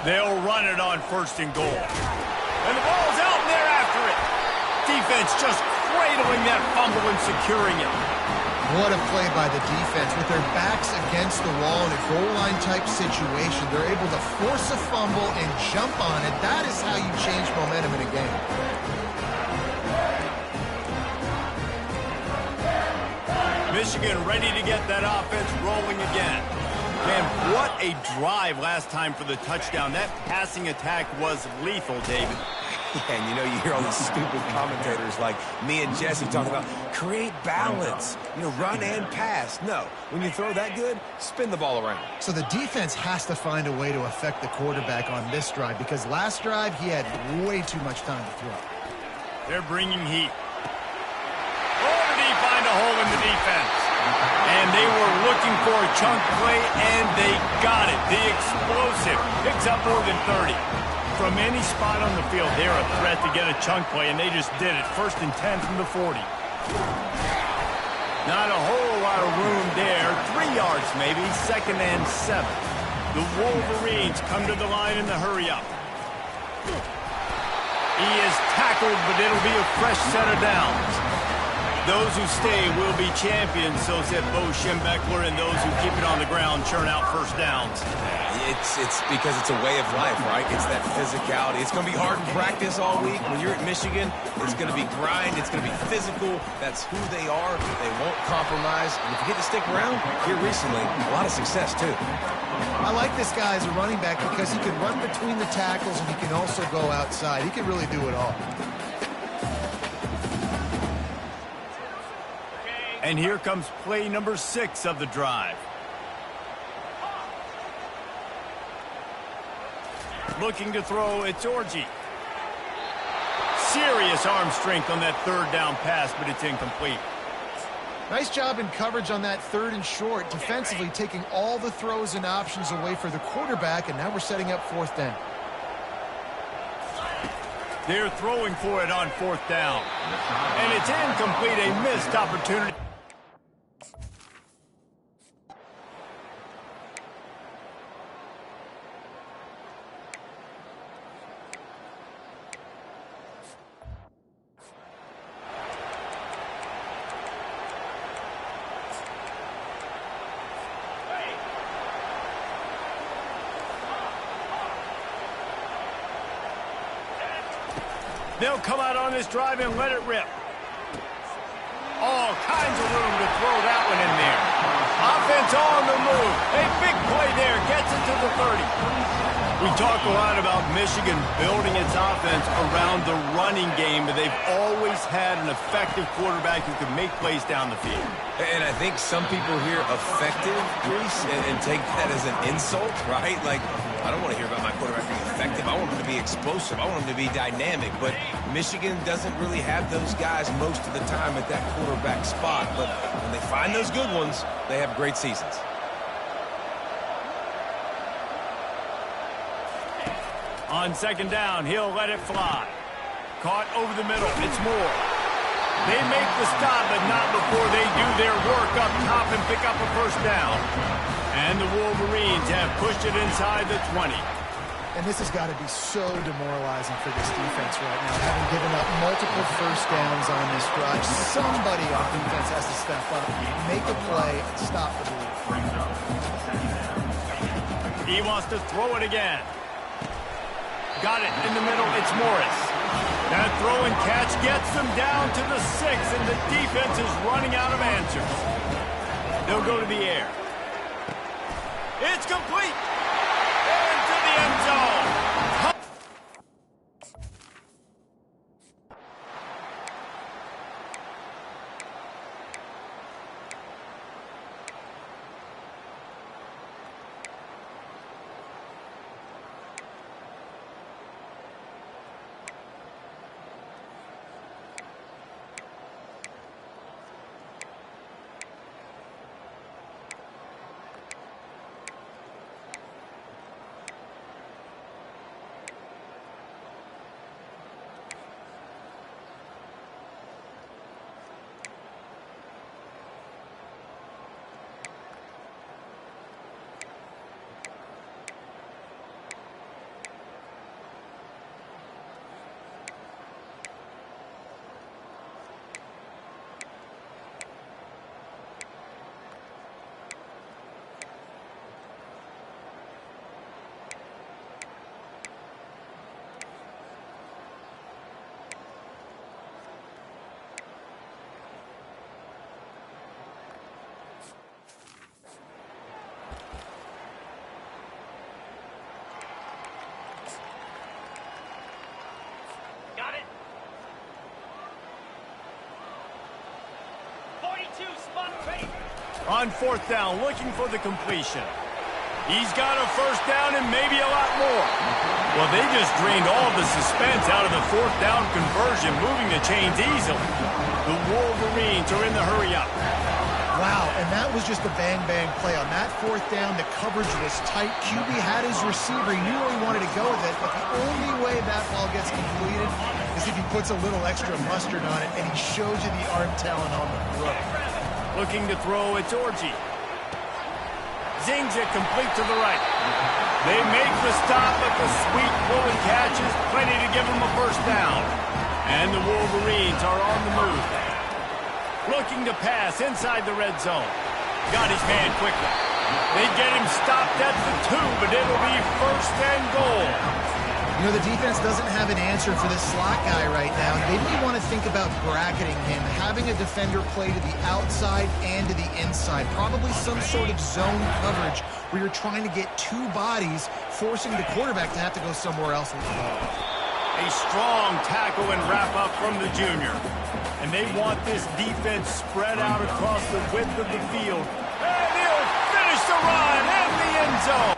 They'll run it on 1st and goal. And the ball's out, and they're after it. Defense just cradling that fumble and securing it. What a play by the defense. With their backs against the wall in a goal line type situation, they're able to force a fumble and jump on it. That is how you change momentum in a game. Michigan ready to get that offense rolling again. Man, what a drive last time for the touchdown. That passing attack was lethal, David. Yeah, and you know, you hear all these stupid commentators like me and Jesse talking about create balance, you know, run and pass. No, when you throw that good, spin the ball around. So the defense has to find a way to affect the quarterback on this drive, because last drive he had way too much time to throw. They're bringing heat. Oh, did he find a hole in the defense? And they were looking for a chunk play, and they got it. The explosive picks up more than 30. From any spot on the field, they're a threat to get a chunk play, and they just did it. 1st and 10 from the 40. Not a whole lot of room there. 3 yards maybe. 2nd and 7. The Wolverines come to the line in the hurry-up. He is tackled, but it'll be a fresh set of downs. Those who stay will be champions, so said Bo Schembechler, and those who keep it on the ground churn out first downs. It's because it's a way of life, right? It's that physicality. It's going to be hard in practice all week. When you're at Michigan, it's going to be grind. It's going to be physical. That's who they are. They won't compromise. And if you get to stick around, here recently, a lot of success, too. I like this guy as a running back because he can run between the tackles and he can also go outside. He can really do it all. And here comes play number 6 of the drive. Looking to throw, it's Orji. Serious arm strength on that third down pass, but it's incomplete. Nice job in coverage on that 3rd and short, defensively taking all the throws and options away for the quarterback, and now we're setting up 4th down. They're throwing for it on 4th down. And it's incomplete, a missed opportunity. They'll come out on this drive and let it rip. All kinds of room to throw that one in there. Offense on the move. A big play there. Gets it to the 30. We talk a lot about Michigan building its offense around the running game, but they've always had an effective quarterback who can make plays down the field. And I think some people hear effective, Reese, and take that as an insult, right? Like, I don't want to hear about my quarterback being effective. I want him to be explosive. I want him to be dynamic. But Michigan doesn't really have those guys most of the time at that quarterback spot. But when they find those good ones, they have great seasons. On 2nd down, he'll let it fly. Caught over the middle. It's Moore. They make the stop, but not before they do their work up top and pick up a 1st down. And the Wolverines have pushed it inside the 20. And this has got to be so demoralizing for this defense right now, having given up multiple 1st downs on this drive. Somebody on defense has to step up, make a play, and stop the bleed. He wants to throw it again. Got it in the middle. It's Morris. That throw and catch gets them down to the 6, and the defense is running out of answers. They'll go to the air. It's complete. Into the end zone. On 4th down, looking for the completion. He's got a 1st down and maybe a lot more. Well, they just drained all the suspense out of the 4th down conversion, moving the chains easily. The Wolverines are in the hurry-up. Wow, and that was just a bang-bang play. On that 4th down, the coverage was tight. QB had his receiver. He knew where he wanted to go with it, but the only way that ball gets completed is if he puts a little extra mustard on it, and he shows you the arm talent on the throw. Looking to throw, it's Orji. Zings it complete to the right. They make the stop, but the sweet pull and catch is plenty to give them a 1st down. And the Wolverines are on the move. Looking to pass inside the red zone. Got his man quickly. They get him stopped at the 2, but it'll be 1st and goal. You know, the defense doesn't have an answer for this slot guy right now. They may want to think about bracketing him, having a defender play to the outside and to the inside. Probably some sort of zone coverage where you're trying to get 2 bodies, forcing the quarterback to have to go somewhere else with the ball. A strong tackle and wrap-up from the junior. And they want this defense spread out across the width of the field. And he'll finish the run in the end zone.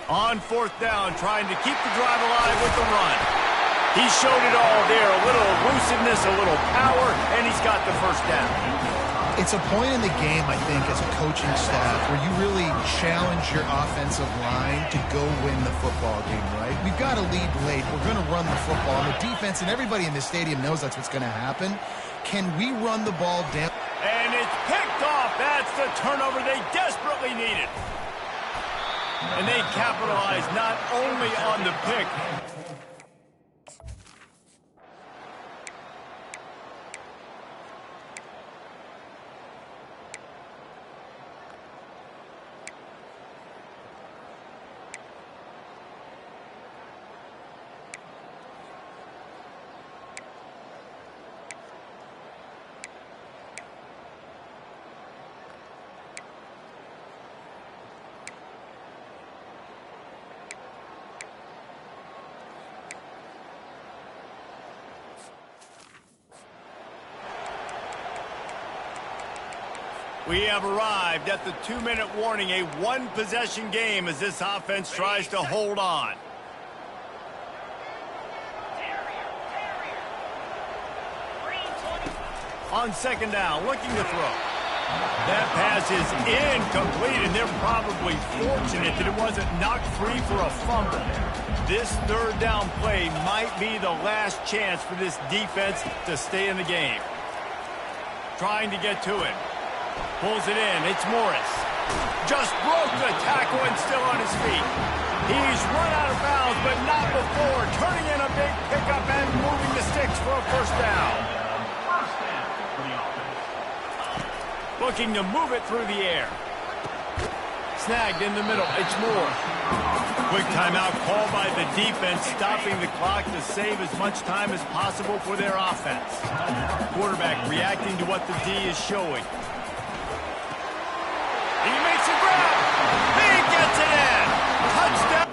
On 4th down, trying to keep the drive alive with the run. He showed it all there, a little elusiveness, a little power, and he's got the 1st down. It's a point in the game, I think, as a coaching staff, where you really challenge your offensive line to go win the football game, right? We've got to lead late. We're going to run the football. And the defense and everybody in this stadium knows that's what's going to happen. Can we run the ball down? And it's picked off. That's the turnover they desperately needed. And they capitalized not only on the pick. We have arrived at the 2-minute warning, a 1-possession game as this offense tries to hold on. On 2nd down, looking to throw. That pass is incomplete, and they're probably fortunate that it wasn't knocked free for a fumble. This 3rd down play might be the last chance for this defense to stay in the game. Trying to get to it. Pulls it in. It's Morris. Just broke the tackle and still on his feet. He's run out of bounds, but not before. Turning in a big pickup and moving the sticks for a 1st down. Looking to move it through the air. Snagged in the middle. It's Moore. Quick timeout called by the defense, stopping the clock to save as much time as possible for their offense. Quarterback reacting to what the D is showing. He makes a grab. He gets it in. Touchdown.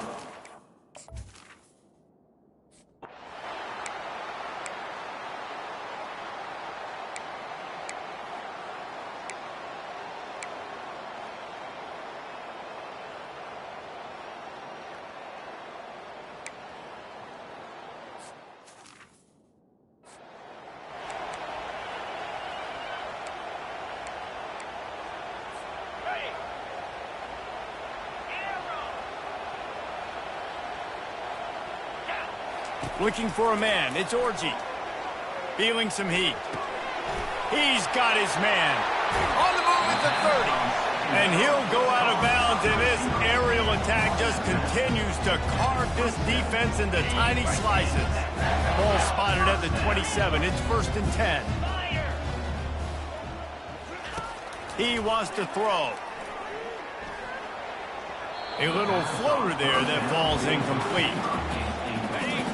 Looking for a man. It's Orji. Feeling some heat. He's got his man. On the move at the 30. And he'll go out of bounds, and this aerial attack just continues to carve this defense into tiny slices. Ball spotted at the 27. It's 1st and 10. He wants to throw. A little floater there that falls incomplete.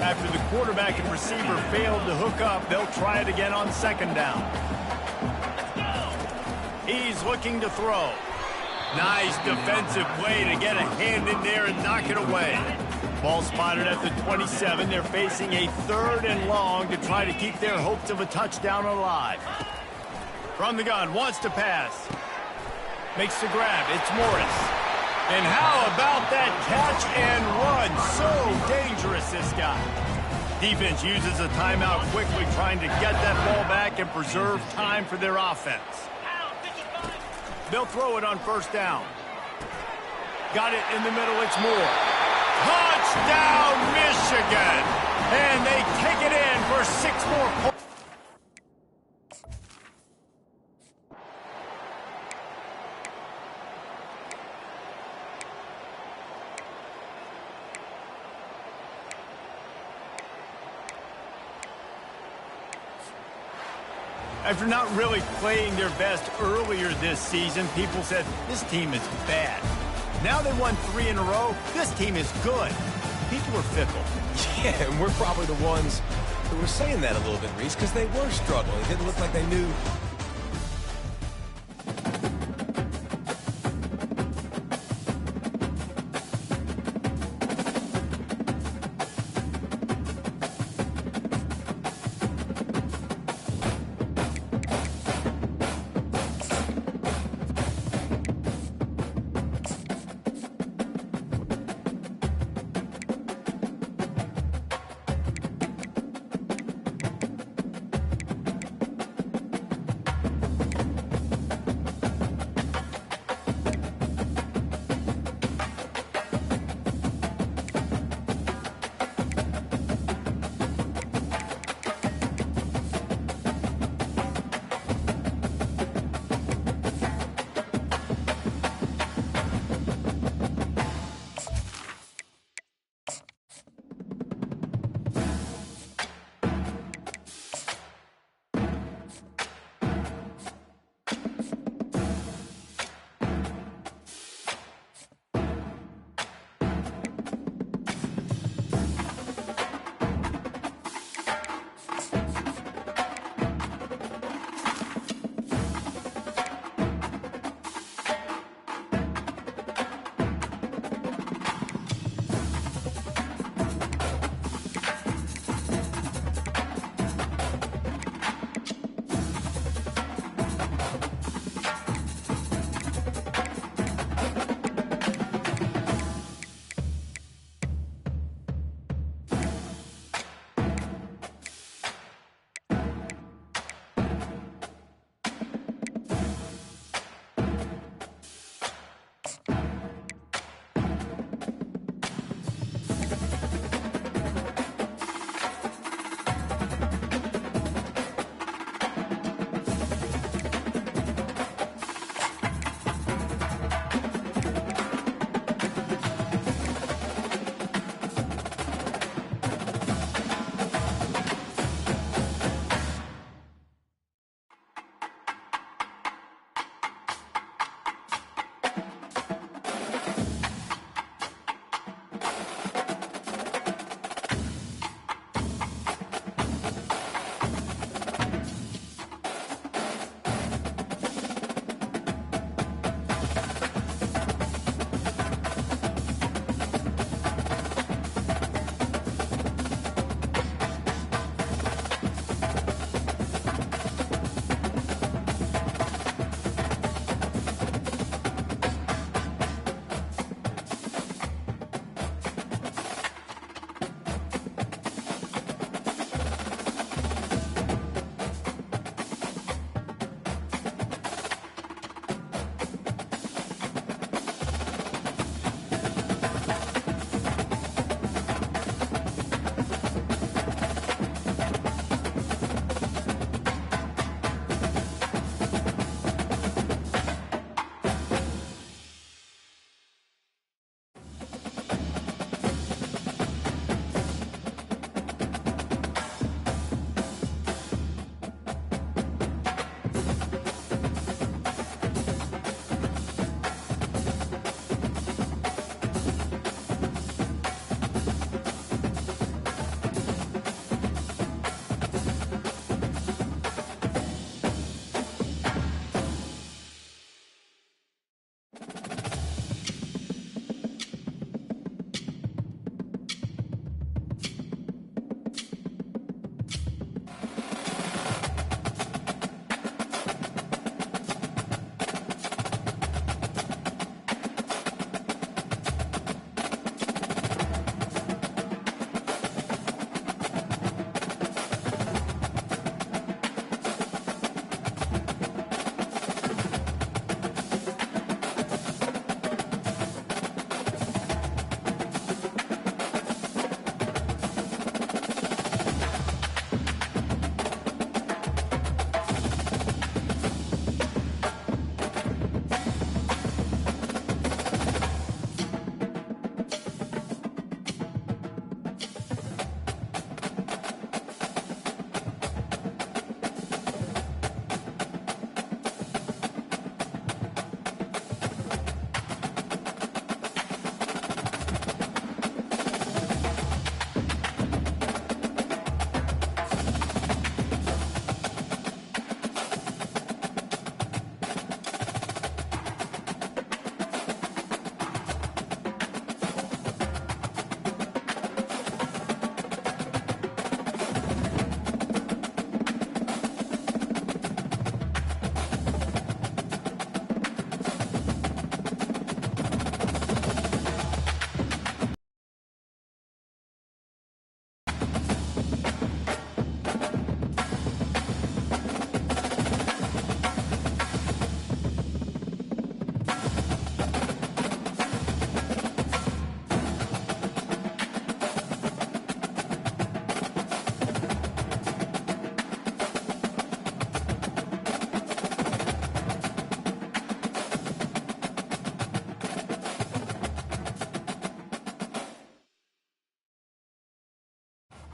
After the quarterback and receiver failed to hook up, they'll try it again on 2nd down. He's looking to throw. Nice defensive play to get a hand in there and knock it away. Ball spotted at the 27. They're facing a 3rd and long to try to keep their hopes of a touchdown alive. From the gun, wants to pass. Makes the grab. It's Morris. And how about that catch and run? So dangerous, this guy. Defense uses a timeout quickly, trying to get that ball back and preserve time for their offense. They'll throw it on 1st down. Got it in the middle. It's Moore. Touchdown, Michigan! And they take it in for 6 more points. After not really playing their best earlier this season, people said, this team is bad. Now they won 3 in a row. This team is good. People are fickle. Yeah, and we're probably the ones who were saying that a little bit, Reese, because they were struggling. It didn't look like they knew.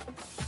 it.